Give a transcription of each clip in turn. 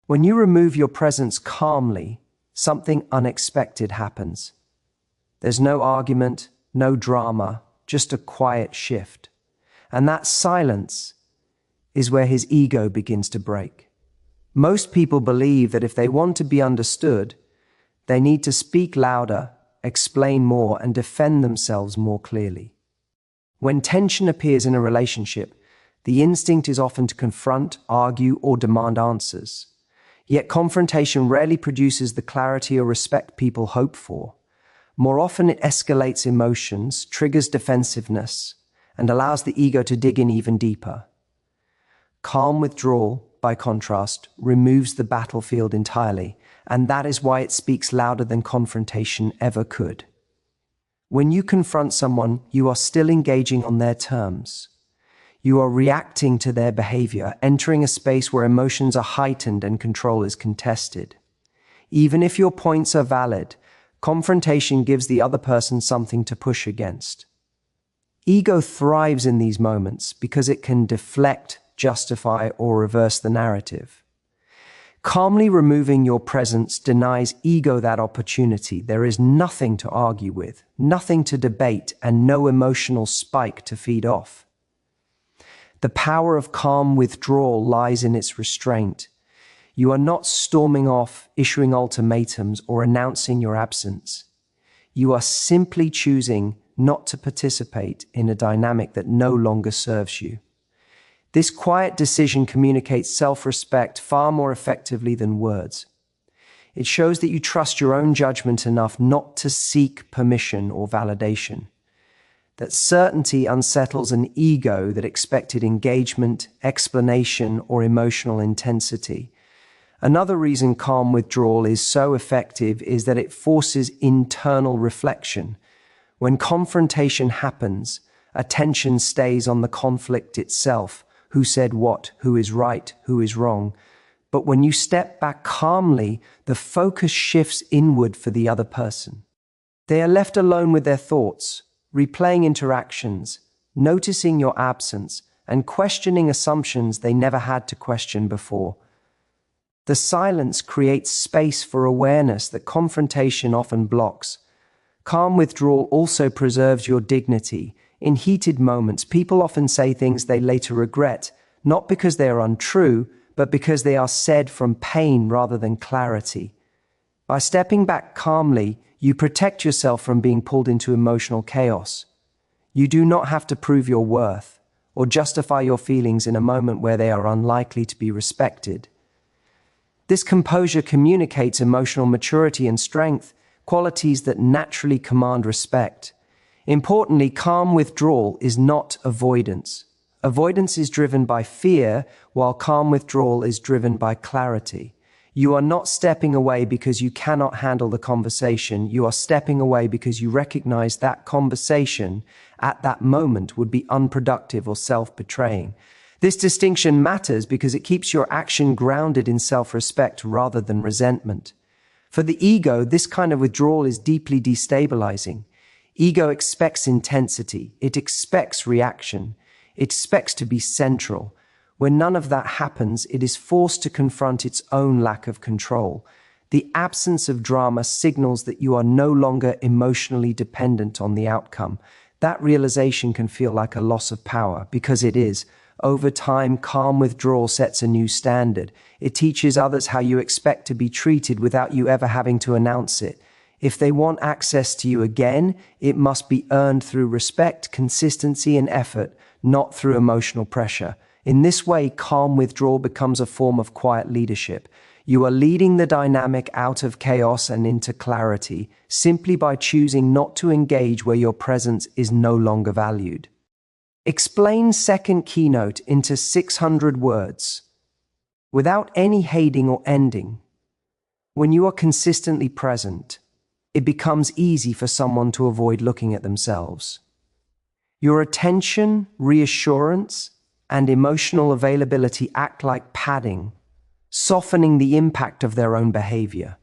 When you remove your presence calmly, something unexpected happens. There's no argument, no drama, just a quiet shift. And that silence is where his ego begins to break. Most people believe that if they want to be understood, they need to speak louder, explain more, and defend themselves more clearly. When tension appears in a relationship, the instinct is often to confront, argue, or demand answers. Yet confrontation rarely produces the clarity or respect people hope for. More often it escalates emotions, triggers defensiveness, and allows the ego to dig in even deeper. Calm withdrawal, by contrast, removes the battlefield entirely, and that is why it speaks louder than confrontation ever could. When you confront someone, you are still engaging on their terms. You are reacting to their behavior, entering a space where emotions are heightened and control is contested. Even if your points are valid, confrontation gives the other person something to push against. Ego thrives in these moments because it can deflect, justify, or reverse the narrative. Calmly removing your presence denies ego that opportunity. There is nothing to argue with, nothing to debate, and no emotional spike to feed off. The power of calm withdrawal lies in its restraint. You are not storming off, issuing ultimatums, or announcing your absence. You are simply choosing not to participate in a dynamic that no longer serves you. This quiet decision communicates self-respect far more effectively than words. It shows that you trust your own judgment enough not to seek permission or validation. That certainty unsettles an ego that expected engagement, explanation, or emotional intensity. Another reason calm withdrawal is so effective is that it forces internal reflection. When confrontation happens, attention stays on the conflict itself. Who said what, who is right, who is wrong. But when you step back calmly, the focus shifts inward for the other person. They are left alone with their thoughts, replaying interactions, noticing your absence, and questioning assumptions they never had to question before. The silence creates space for awareness that confrontation often blocks. Calm withdrawal also preserves your dignity. In heated moments, people often say things they later regret, not because they are untrue, but because they are said from pain rather than clarity. By stepping back calmly, you protect yourself from being pulled into emotional chaos. You do not have to prove your worth or justify your feelings in a moment where they are unlikely to be respected. This composure communicates emotional maturity and strength, qualities that naturally command respect. Importantly, calm withdrawal is not avoidance. Avoidance is driven by fear, while calm withdrawal is driven by clarity. You are not stepping away because you cannot handle the conversation. You are stepping away because you recognize that conversation at that moment would be unproductive or self-betraying. This distinction matters because it keeps your action grounded in self-respect rather than resentment. For the ego, this kind of withdrawal is deeply destabilizing. Ego expects intensity. It expects reaction. It expects to be central. When none of that happens, it is forced to confront its own lack of control. The absence of drama signals that you are no longer emotionally dependent on the outcome. That realization can feel like a loss of power, because it is. Over time, calm withdrawal sets a new standard. It teaches others how you expect to be treated without you ever having to announce it. If they want access to you again, it must be earned through respect, consistency, and effort, not through emotional pressure. In this way, calm withdrawal becomes a form of quiet leadership. You are leading the dynamic out of chaos and into clarity, simply by choosing not to engage where your presence is no longer valued. Explain second keynote into 600 words. Without any heading or ending. When you are consistently present, it becomes easy for someone to avoid looking at themselves. Your attention, reassurance, and emotional availability act like padding, softening the impact of their own behavior.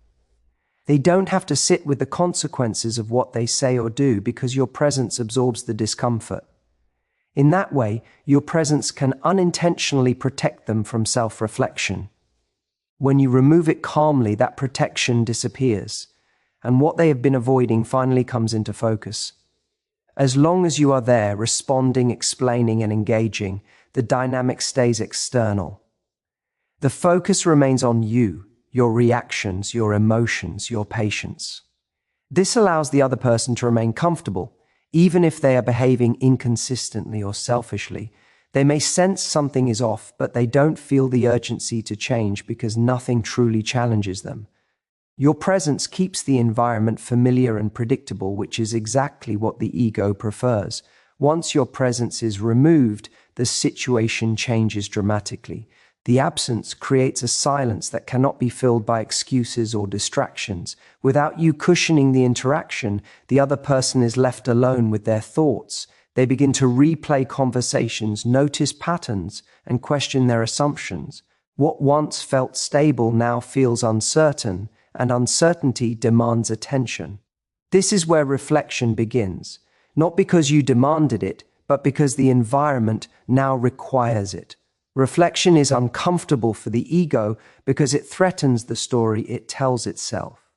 They don't have to sit with the consequences of what they say or do because your presence absorbs the discomfort. In that way, your presence can unintentionally protect them from self-reflection. When you remove it calmly, that protection disappears, and what they have been avoiding finally comes into focus. As long as you are there, responding, explaining, and engaging, the dynamic stays external. The focus remains on you, your reactions, your emotions, your patience. This allows the other person to remain comfortable, even if they are behaving inconsistently or selfishly. They may sense something is off, but they don't feel the urgency to change because nothing truly challenges them. Your presence keeps the environment familiar and predictable, which is exactly what the ego prefers. Once your presence is removed, the situation changes dramatically. The absence creates a silence that cannot be filled by excuses or distractions. Without you cushioning the interaction, the other person is left alone with their thoughts. They begin to replay conversations, notice patterns, and question their assumptions. What once felt stable now feels uncertain, and uncertainty demands attention. This is where reflection begins, not because you demanded it, but because the environment now requires it. Reflection is uncomfortable for the ego because it threatens the story it tells itself.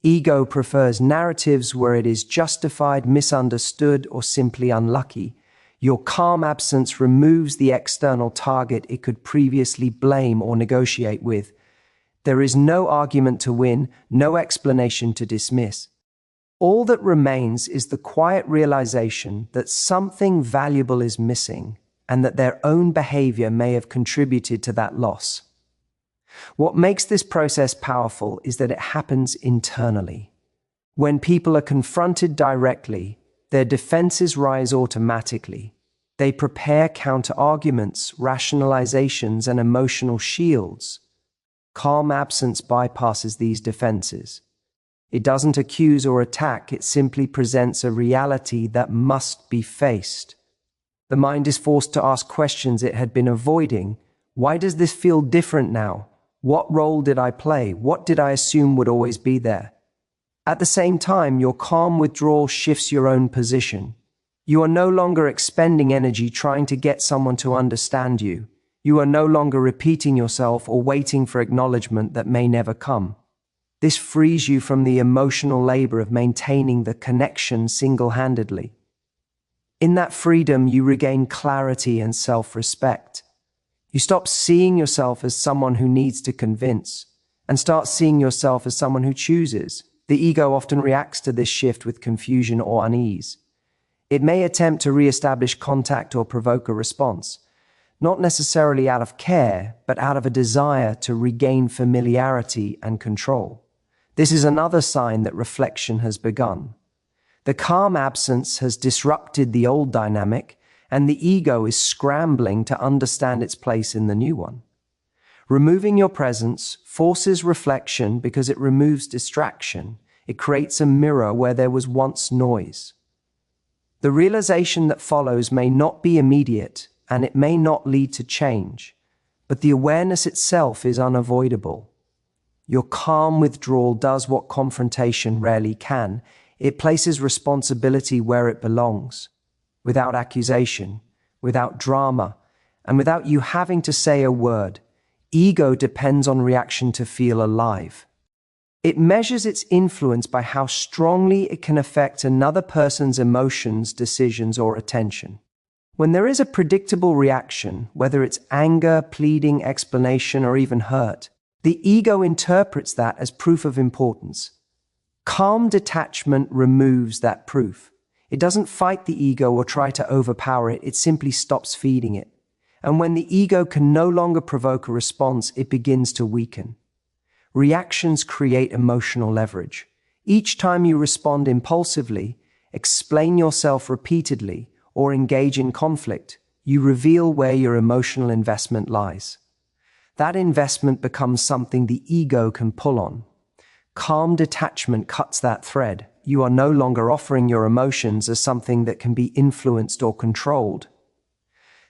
Ego prefers narratives where it is justified, misunderstood, or simply unlucky. Your calm absence removes the external target it could previously blame or negotiate with. There is no argument to win, no explanation to dismiss. All that remains is the quiet realization that something valuable is missing and that their own behavior may have contributed to that loss. What makes this process powerful is that it happens internally. When people are confronted directly, their defenses rise automatically. They prepare counter-arguments, rationalizations, and emotional shields. Calm absence bypasses these defenses. It doesn't accuse or attack, it simply presents a reality that must be faced. The mind is forced to ask questions it had been avoiding. Why does this feel different now? What role did I play? What did I assume would always be there? At the same time, your calm withdrawal shifts your own position. You are no longer expending energy trying to get someone to understand you. You are no longer repeating yourself or waiting for acknowledgement that may never come. This frees you from the emotional labor of maintaining the connection single-handedly. In that freedom, you regain clarity and self-respect. You stop seeing yourself as someone who needs to convince and start seeing yourself as someone who chooses. The ego often reacts to this shift with confusion or unease. It may attempt to re-establish contact or provoke a response, not necessarily out of care, but out of a desire to regain familiarity and control. This is another sign that reflection has begun. The calm absence has disrupted the old dynamic, and the ego is scrambling to understand its place in the new one. Removing your presence forces reflection because it removes distraction. It creates a mirror where there was once noise. The realization that follows may not be immediate, and it may not lead to change, but the awareness itself is unavoidable. Your calm withdrawal does what confrontation rarely can. It places responsibility where it belongs, without accusation, without drama, and without you having to say a word. Ego depends on reaction to feel alive. It measures its influence by how strongly it can affect another person's emotions, decisions, or attention. When there is a predictable reaction, whether it's anger, pleading, explanation, or even hurt, the ego interprets that as proof of importance. Calm detachment removes that proof. It doesn't fight the ego or try to overpower it, it simply stops feeding it. And when the ego can no longer provoke a response, it begins to weaken. Reactions create emotional leverage. Each time you respond impulsively, explain yourself repeatedly, or engage in conflict, you reveal where your emotional investment lies. That investment becomes something the ego can pull on. Calm detachment cuts that thread. You are no longer offering your emotions as something that can be influenced or controlled.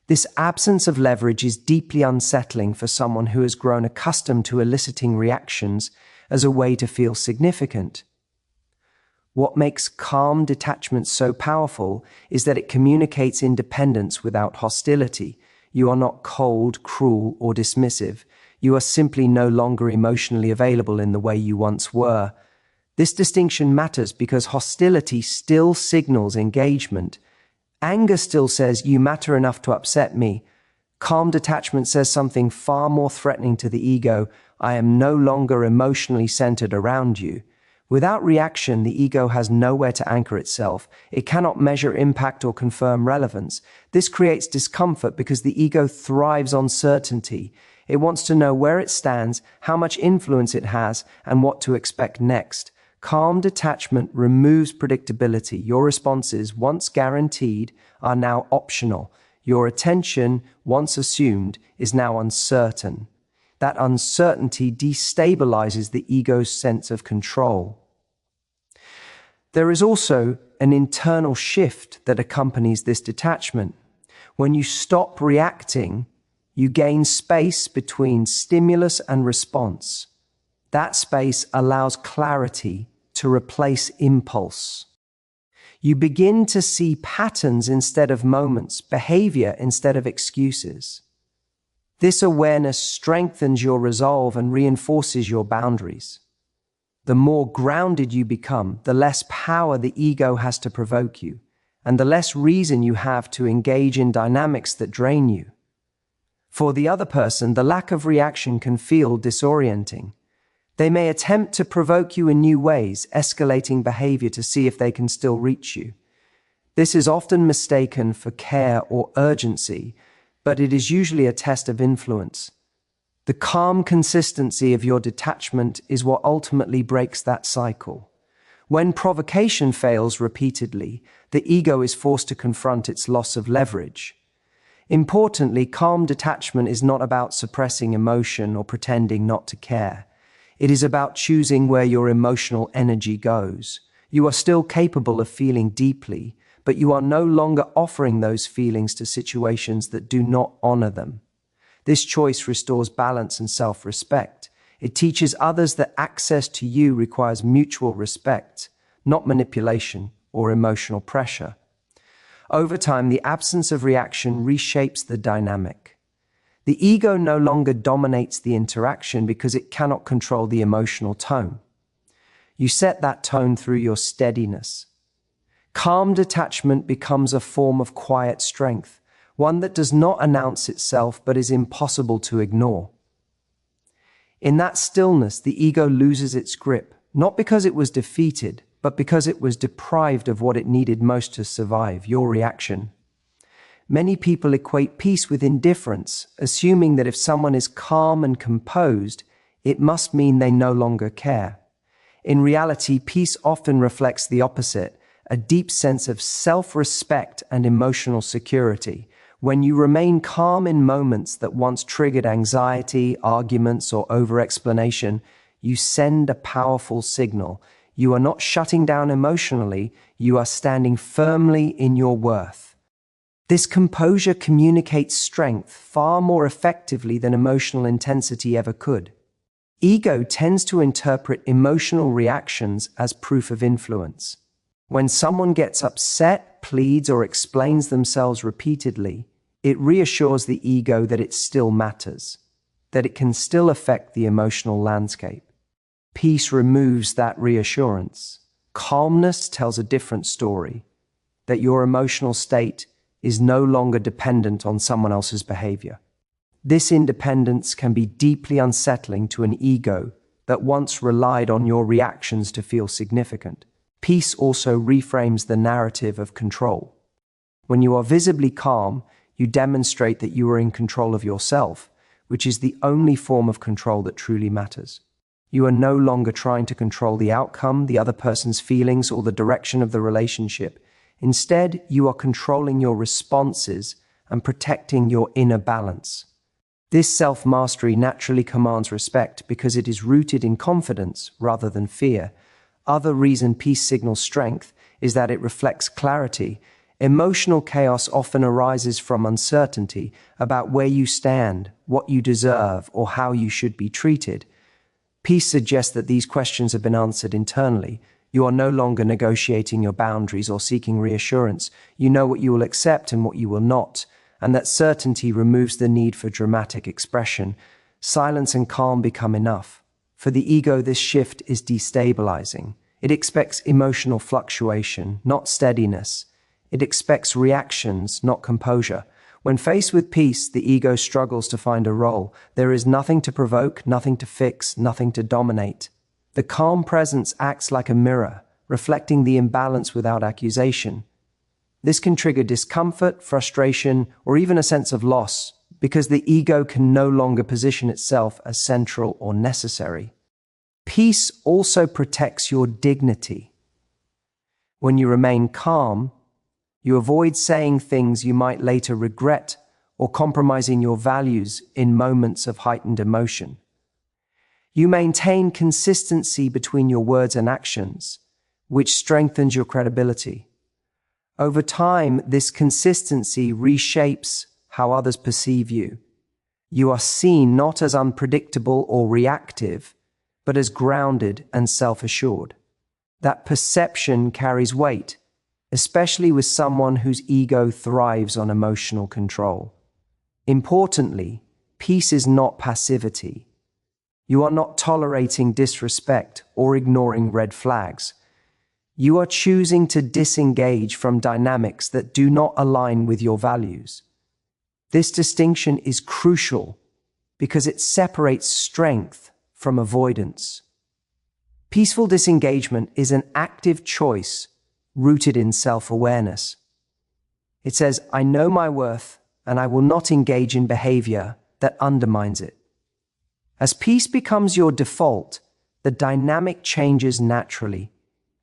This absence of leverage is deeply unsettling for someone who has grown accustomed to eliciting reactions as a way to feel significant. What makes calm detachment so powerful is that it communicates independence without hostility. You are not cold, cruel, or dismissive. You are simply no longer emotionally available in the way you once were. This distinction matters because hostility still signals engagement. Anger still says, "You matter enough to upset me." Calm detachment says something far more threatening to the ego: "I am no longer emotionally centered around you." Without reaction, the ego has nowhere to anchor itself. It cannot measure impact or confirm relevance. This creates discomfort because the ego thrives on certainty. It wants to know where it stands, how much influence it has, and what to expect next. Calm detachment removes predictability. Your responses, once guaranteed, are now optional. Your attention, once assumed, is now uncertain. That uncertainty destabilizes the ego's sense of control. There is also an internal shift that accompanies this detachment. When you stop reacting, you gain space between stimulus and response. That space allows clarity to replace impulse. You begin to see patterns instead of moments, behavior instead of excuses. This awareness strengthens your resolve and reinforces your boundaries. The more grounded you become, the less power the ego has to provoke you, and the less reason you have to engage in dynamics that drain you. For the other person, the lack of reaction can feel disorienting. They may attempt to provoke you in new ways, escalating behavior to see if they can still reach you. This is often mistaken for care or urgency, but it is usually a test of influence. The calm consistency of your detachment is what ultimately breaks that cycle. When provocation fails repeatedly, the ego is forced to confront its loss of leverage. Importantly, calm detachment is not about suppressing emotion or pretending not to care. It is about choosing where your emotional energy goes. You are still capable of feeling deeply, but you are no longer offering those feelings to situations that do not honor them. This choice restores balance and self-respect. It teaches others that access to you requires mutual respect, not manipulation or emotional pressure. Over time, the absence of reaction reshapes the dynamic. The ego no longer dominates the interaction because it cannot control the emotional tone. You set that tone through your steadiness. Calm detachment becomes a form of quiet strength, one that does not announce itself but is impossible to ignore. In that stillness, the ego loses its grip, not because it was defeated, but because it was deprived of what it needed most to survive: your reaction. Many people equate peace with indifference, assuming that if someone is calm and composed, it must mean they no longer care. In reality, peace often reflects the opposite: a deep sense of self-respect and emotional security. When you remain calm in moments that once triggered anxiety, arguments, or over-explanation, you send a powerful signal. You are not shutting down emotionally, you are standing firmly in your worth. This composure communicates strength far more effectively than emotional intensity ever could. Ego tends to interpret emotional reactions as proof of influence. When someone gets upset, pleads, or explains themselves repeatedly, it reassures the ego that it still matters, that it can still affect the emotional landscape. Peace removes that reassurance. Calmness tells a different story, that your emotional state is no longer dependent on someone else's behavior. This independence can be deeply unsettling to an ego that once relied on your reactions to feel significant. Peace also reframes the narrative of control. When you are visibly calm, you demonstrate that you are in control of yourself, which is the only form of control that truly matters. You are no longer trying to control the outcome, the other person's feelings, or the direction of the relationship. Instead, you are controlling your responses and protecting your inner balance. This self-mastery naturally commands respect because it is rooted in confidence rather than fear. Other reason peace signals strength is that it reflects clarity. Emotional chaos often arises from uncertainty about where you stand, what you deserve, or how you should be treated. Peace suggests that these questions have been answered internally. You are no longer negotiating your boundaries or seeking reassurance. You know what you will accept and what you will not, and that certainty removes the need for dramatic expression. silence and calm become enough. For the ego, this shift is destabilizing. It expects emotional fluctuation, not steadiness. It expects reactions, not composure. When faced with peace, the ego struggles to find a role. There is nothing to provoke, nothing to fix, nothing to dominate. The calm presence acts like a mirror, reflecting the imbalance without accusation. This can trigger discomfort, frustration, or even a sense of loss, because the ego can no longer position itself as central or necessary. Peace also protects your dignity. When you remain calm, you avoid saying things you might later regret or compromising your values in moments of heightened emotion. You maintain consistency between your words and actions, which strengthens your credibility. Over time, this consistency reshapes how others perceive you. You are seen not as unpredictable or reactive, but as grounded and self-assured. That perception carries weight, especially with someone whose ego thrives on emotional control. Importantly, peace is not passivity. You are not tolerating disrespect or ignoring red flags. You are choosing to disengage from dynamics that do not align with your values. This distinction is crucial because it separates strength from avoidance. Peaceful disengagement is an active choice rooted in self-awareness. It says, I know my worth and I will not engage in behavior that undermines it. As peace becomes your default, the dynamic changes naturally.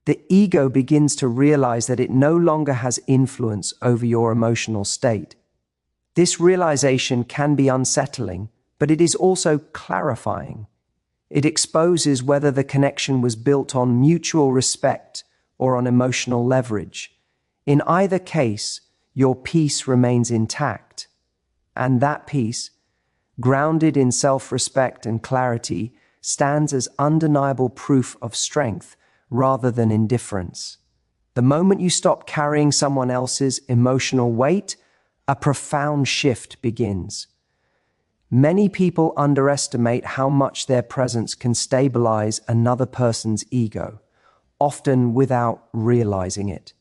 The ego begins to realize that it no longer has influence over your emotional state. This realization can be unsettling, but it is also clarifying. It exposes whether the connection was built on mutual respect or on emotional leverage. In either case, your peace remains intact. And that peace, grounded in self-respect and clarity, stands as undeniable proof of strength rather than indifference. The moment you stop carrying someone else's emotional weight, a profound shift begins. Many people underestimate how much their presence can stabilize another person's ego, often without realizing it.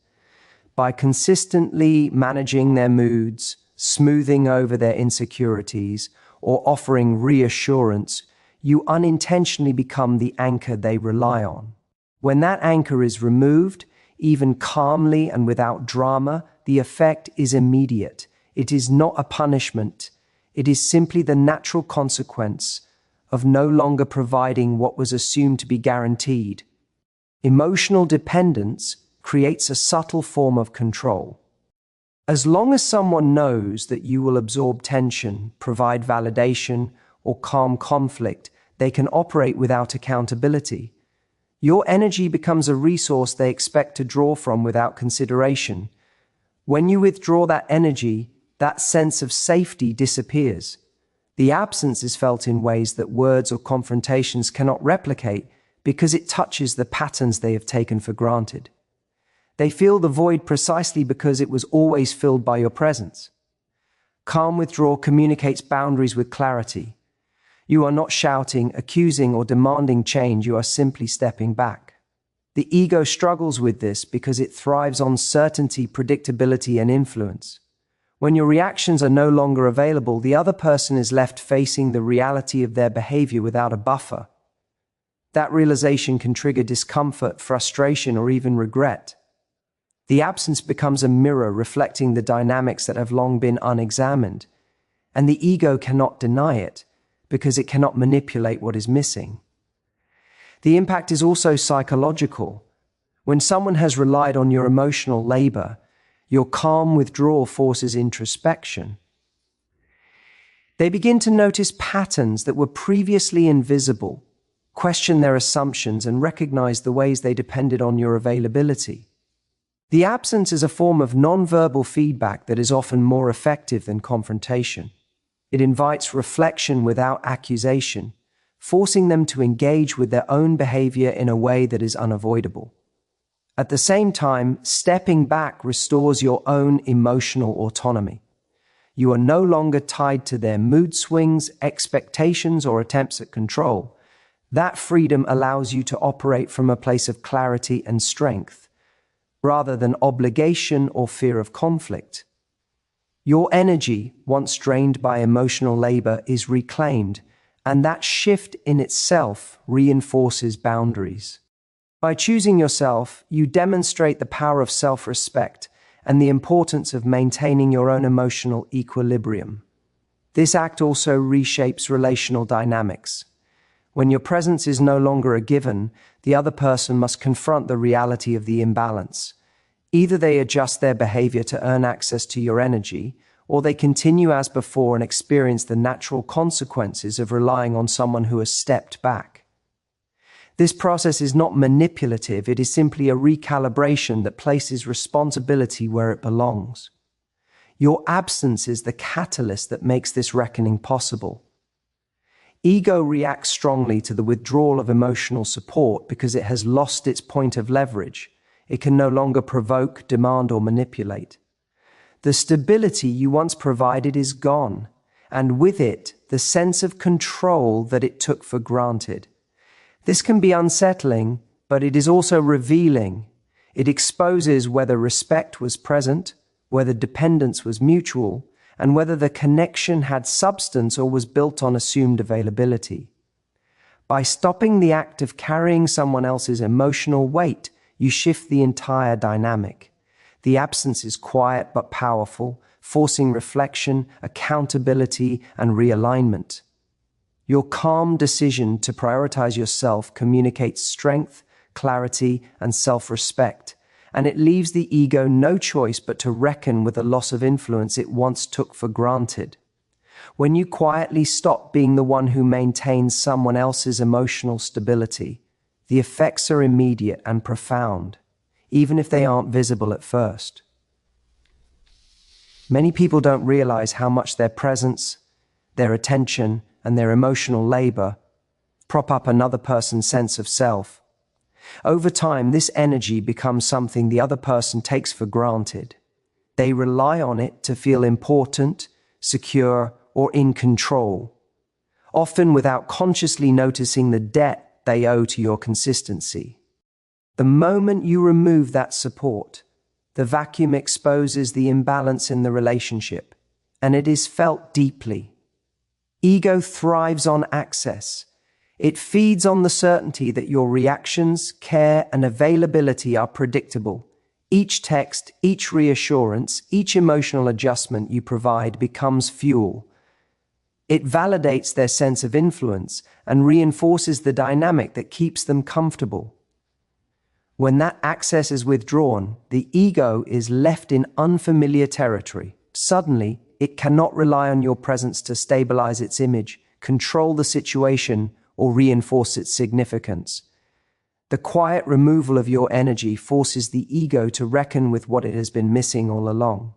By consistently managing their moods, smoothing over their insecurities, or offering reassurance, you unintentionally become the anchor they rely on. When that anchor is removed, even calmly and without drama, the effect is immediate. It is not a punishment. It is simply the natural consequence of no longer providing what was assumed to be guaranteed. Emotional dependence creates a subtle form of control. As long as someone knows that you will absorb tension, provide validation, or calm conflict, they can operate without accountability. Your energy becomes a resource they expect to draw from without consideration. When you withdraw that energy, that sense of safety disappears. The absence is felt in ways that words or confrontations cannot replicate because it touches the patterns they have taken for granted. They feel the void precisely because it was always filled by your presence. Calm withdrawal communicates boundaries with clarity. You are not shouting, accusing, or demanding change. You are simply stepping back. The ego struggles with this because it thrives on certainty, predictability, and influence. When your reactions are no longer available, the other person is left facing the reality of their behavior without a buffer. That realization can trigger discomfort, frustration, or even regret. The absence becomes a mirror reflecting the dynamics that have long been unexamined, and the ego cannot deny it because it cannot manipulate what is missing. The impact is also psychological. When someone has relied on your emotional labor, your calm withdrawal forces introspection. They begin to notice patterns that were previously invisible, question their assumptions, and recognize the ways they depended on your availability. The absence is a form of nonverbal feedback that is often more effective than confrontation. It invites reflection without accusation, forcing them to engage with their own behavior in a way that is unavoidable. At the same time, stepping back restores your own emotional autonomy. You are no longer tied to their mood swings, expectations, or attempts at control. That freedom allows you to operate from a place of clarity and strength, rather than obligation or fear of conflict. Your energy, once drained by emotional labor, is reclaimed, and that shift in itself reinforces boundaries. By choosing yourself, you demonstrate the power of self-respect and the importance of maintaining your own emotional equilibrium. This act also reshapes relational dynamics. When your presence is no longer a given, the other person must confront the reality of the imbalance. Either they adjust their behavior to earn access to your energy, or they continue as before and experience the natural consequences of relying on someone who has stepped back. This process is not manipulative, it is simply a recalibration that places responsibility where it belongs. Your absence is the catalyst that makes this reckoning possible. Ego reacts strongly to the withdrawal of emotional support because it has lost its point of leverage. It can no longer provoke, demand, or manipulate. The stability you once provided is gone, and with it, the sense of control that it took for granted. This can be unsettling, but it is also revealing. It exposes whether respect was present, whether dependence was mutual, and whether the connection had substance or was built on assumed availability. By stopping the act of carrying someone else's emotional weight, you shift the entire dynamic. The absence is quiet but powerful, forcing reflection, accountability, and realignment. Your calm decision to prioritize yourself communicates strength, clarity, and self-respect, and it leaves the ego no choice but to reckon with the loss of influence it once took for granted. When you quietly stop being the one who maintains someone else's emotional stability, the effects are immediate and profound, even if they aren't visible at first. Many people don't realize how much their presence, their attention, and their emotional labor prop up another person's sense of self. Over time, this energy becomes something the other person takes for granted. They rely on it to feel important, secure, or in control, often without consciously noticing the debt they owe to your consistency. The moment you remove that support, the vacuum exposes the imbalance in the relationship, and it is felt deeply. Ego thrives on access. It feeds on the certainty that your reactions, care, and availability are predictable. Each text, each reassurance, each emotional adjustment you provide becomes fuel. It validates their sense of influence and reinforces the dynamic that keeps them comfortable. When that access is withdrawn, the ego is left in unfamiliar territory. Suddenly, it cannot rely on your presence to stabilize its image, control the situation, or reinforce its significance. The quiet removal of your energy forces the ego to reckon with what it has been missing all along.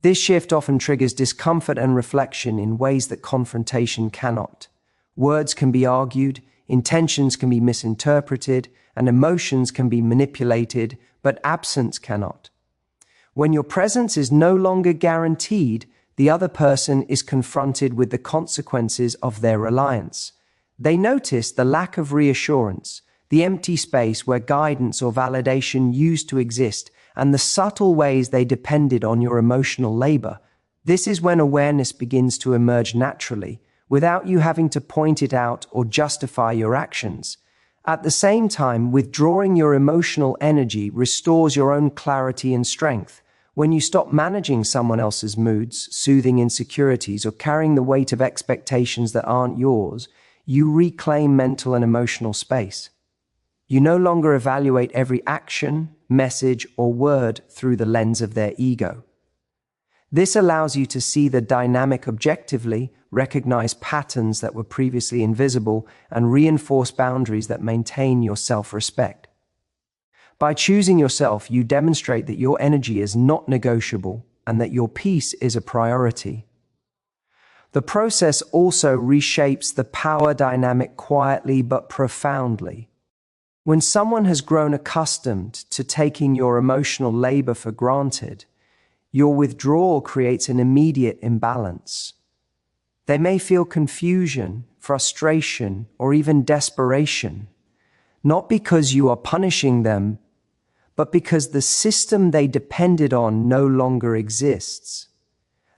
This shift often triggers discomfort and reflection in ways that confrontation cannot. Words can be argued, intentions can be misinterpreted, and emotions can be manipulated, but absence cannot. When your presence is no longer guaranteed, the other person is confronted with the consequences of their reliance. They notice the lack of reassurance, the empty space where guidance or validation used to exist, and the subtle ways they depended on your emotional labor. This is when awareness begins to emerge naturally, without you having to point it out or justify your actions. At the same time, withdrawing your emotional energy restores your own clarity and strength. When you stop managing someone else's moods, soothing insecurities, or carrying the weight of expectations that aren't yours, you reclaim mental and emotional space. You no longer evaluate every action, message, or word through the lens of their ego. This allows you to see the dynamic objectively, recognize patterns that were previously invisible, and reinforce boundaries that maintain your self-respect. By choosing yourself, you demonstrate that your energy is not negotiable and that your peace is a priority. The process also reshapes the power dynamic quietly but profoundly. When someone has grown accustomed to taking your emotional labor for granted, Your withdrawal creates an immediate imbalance. They may feel confusion, frustration, or even desperation, not because you are punishing them, but because the system they depended on no longer exists.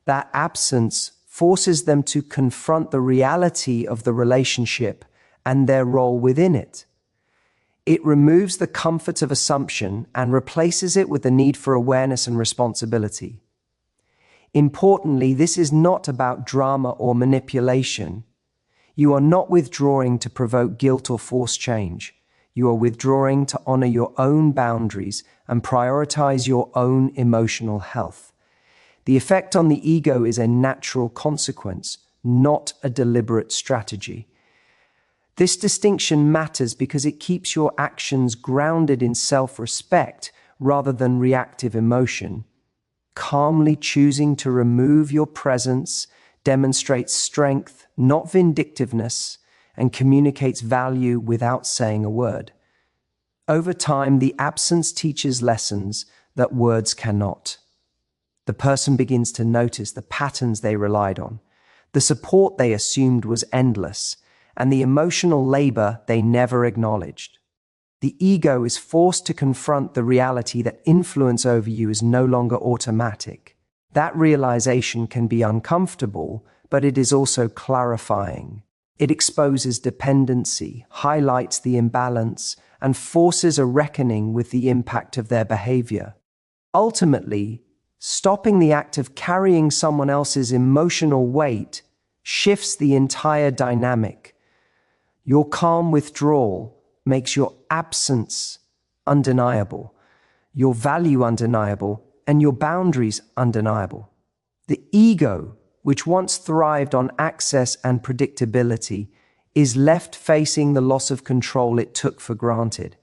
That absence forces them to confront the reality of the relationship and their role within it. It removes the comfort of assumption and replaces it with the need for awareness and responsibility. Importantly, this is not about drama or manipulation. You are not withdrawing to provoke guilt or force change. You are withdrawing to honor your own boundaries and prioritize your own emotional health. The effect on the ego is a natural consequence, not a deliberate strategy. This distinction matters because it keeps your actions grounded in self-respect rather than reactive emotion. Calmly choosing to remove your presence demonstrates strength, not vindictiveness, and communicates value without saying a word. Over time, the absence teaches lessons that words cannot. The person begins to notice the patterns they relied on, the support they assumed was endless, and the emotional labor they never acknowledged. The ego is forced to confront the reality that influence over you is no longer automatic. That realization can be uncomfortable, but it is also clarifying. It exposes dependency, highlights the imbalance, and forces a reckoning with the impact of their behavior. Ultimately, stopping the act of carrying someone else's emotional weight shifts the entire dynamic. Your calm withdrawal makes your absence undeniable, your value undeniable, and your boundaries undeniable. The ego, which once thrived on access and predictability, is left facing the loss of control it took for granted.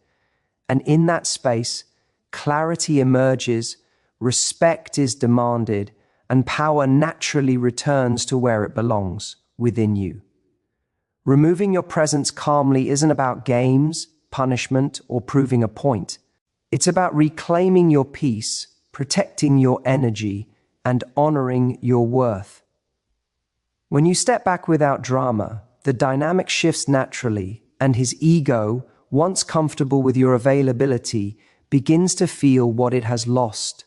And in that space, clarity emerges, respect is demanded, and power naturally returns to where it belongs, within you. Removing your presence calmly isn't about games, punishment, or proving a point. It's about reclaiming your peace, protecting your energy, and honoring your worth. When you step back without drama, the dynamic shifts naturally, and his ego, once comfortable with your availability, begins to feel what it has lost.